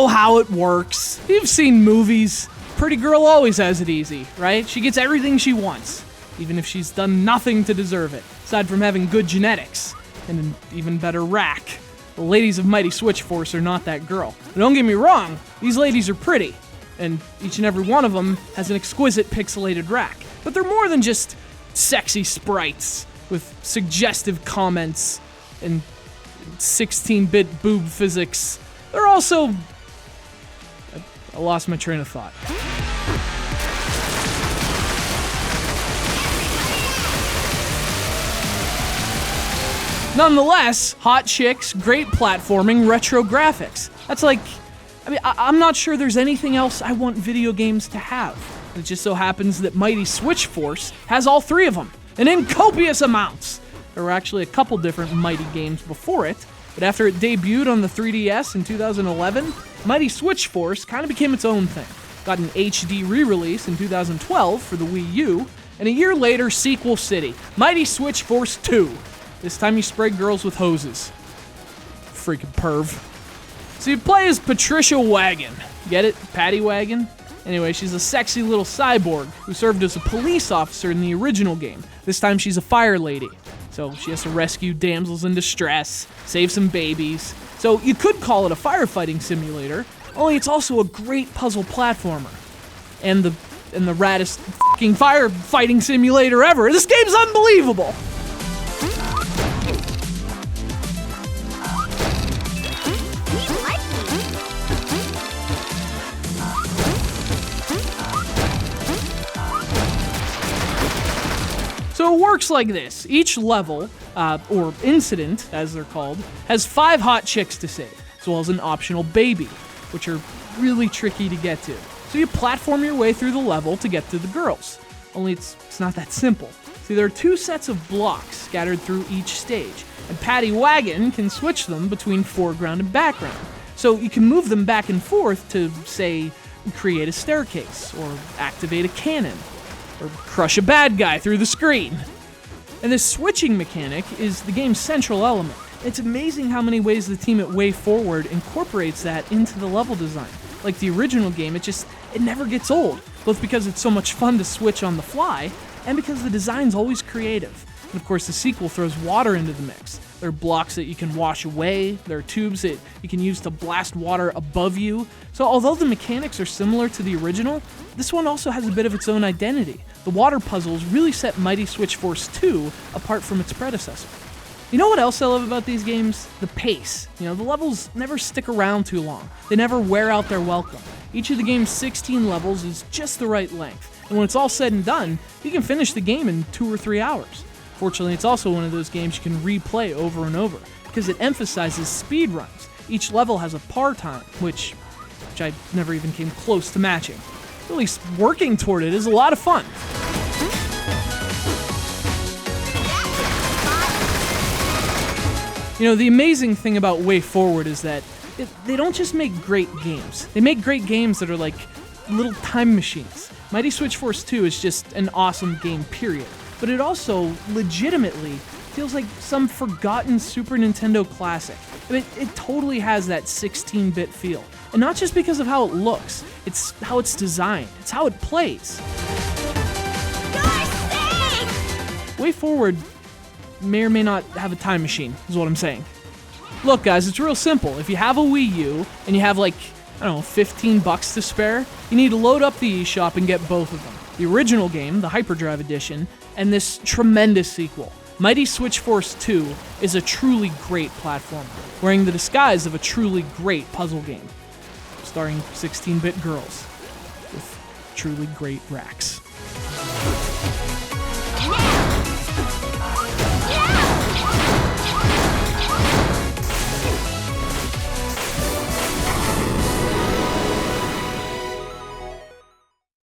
know how it works. You've seen movies. Pretty girl always has it easy, right? She gets everything she wants, even if she's done nothing to deserve it, aside from having good genetics and an even better rack. The ladies of Mighty Switch Force are not that girl. But don't get me wrong, these ladies are pretty, and each and every one of them has an exquisite pixelated rack. But they're more than just sexy sprites with suggestive comments and 16-bit boob physics. They're also... I lost my train of thought. Nonetheless, hot chicks, great platforming, retro graphics. That's like... I'm not sure there's anything else I want video games to have. It just so happens that Mighty Switch Force has all three of them, and in copious amounts. There were actually a couple different Mighty games before it, but after it debuted on the 3DS in 2011, Mighty Switch Force kind of became its own thing. Got an HD re-release in 2012 for the Wii U, and a year later, Sequel City, Mighty Switch Force 2. This time you spray girls with hoses. Freaking perv. So you play as Patricia Wagon. Get it? Patty Wagon? Anyway, she's a sexy little cyborg who served as a police officer in the original game. This time she's a fire lady. So she has to rescue damsels in distress, save some babies. So you could call it a firefighting simulator, only it's also a great puzzle platformer. And the raddest fucking firefighting simulator ever. This game's unbelievable! So it works like this. Each level, or incident, as they're called, has 5 hot chicks to save, as well as an optional baby, which are really tricky to get to. So you platform your way through the level to get to the girls. Only it's not that simple. See, there are 2 sets of blocks scattered through each stage, and Patty Wagon can switch them between foreground and background. So you can move them back and forth to, say, create a staircase, or activate a cannon, or crush a bad guy through the screen. And this switching mechanic is the game's central element. It's amazing how many ways the team at WayForward incorporates that into the level design. Like the original game, it never gets old, both because it's so much fun to switch on the fly, and because the design's always creative. And of course, the sequel throws water into the mix. There are blocks that you can wash away, there are tubes that you can use to blast water above you. So although the mechanics are similar to the original, this one also has a bit of its own identity. The water puzzles really set Mighty Switch Force 2 apart from its predecessor. You know what else I love about these games? The pace. The levels never stick around too long. They never wear out their welcome. Each of the game's 16 levels is just the right length, and when it's all said and done, you can finish the game in 2 or 3 hours. Fortunately, it's also one of those games you can replay over and over, because it emphasizes speed runs. Each level has a par time, which I never even came close to matching. At least working toward it is a lot of fun. The amazing thing about WayForward is that they don't just make great games. They make great games that are like little time machines. Mighty Switch Force 2 is just an awesome game, period. But it also legitimately feels like some forgotten Super Nintendo classic. It totally has that 16-bit feel. And not just because of how it looks, it's how it's designed, it's how it plays. WayForward may or may not have a time machine, is what I'm saying. Look, guys, it's real simple. If you have a Wii U and you have $15 to spare, you need to load up the eShop and get both of them. The original game, the Hyperdrive Edition, and this tremendous sequel. Mighty Switch Force 2 is a truly great platformer, wearing the disguise of a truly great puzzle game, starring 16-bit girls with truly great racks.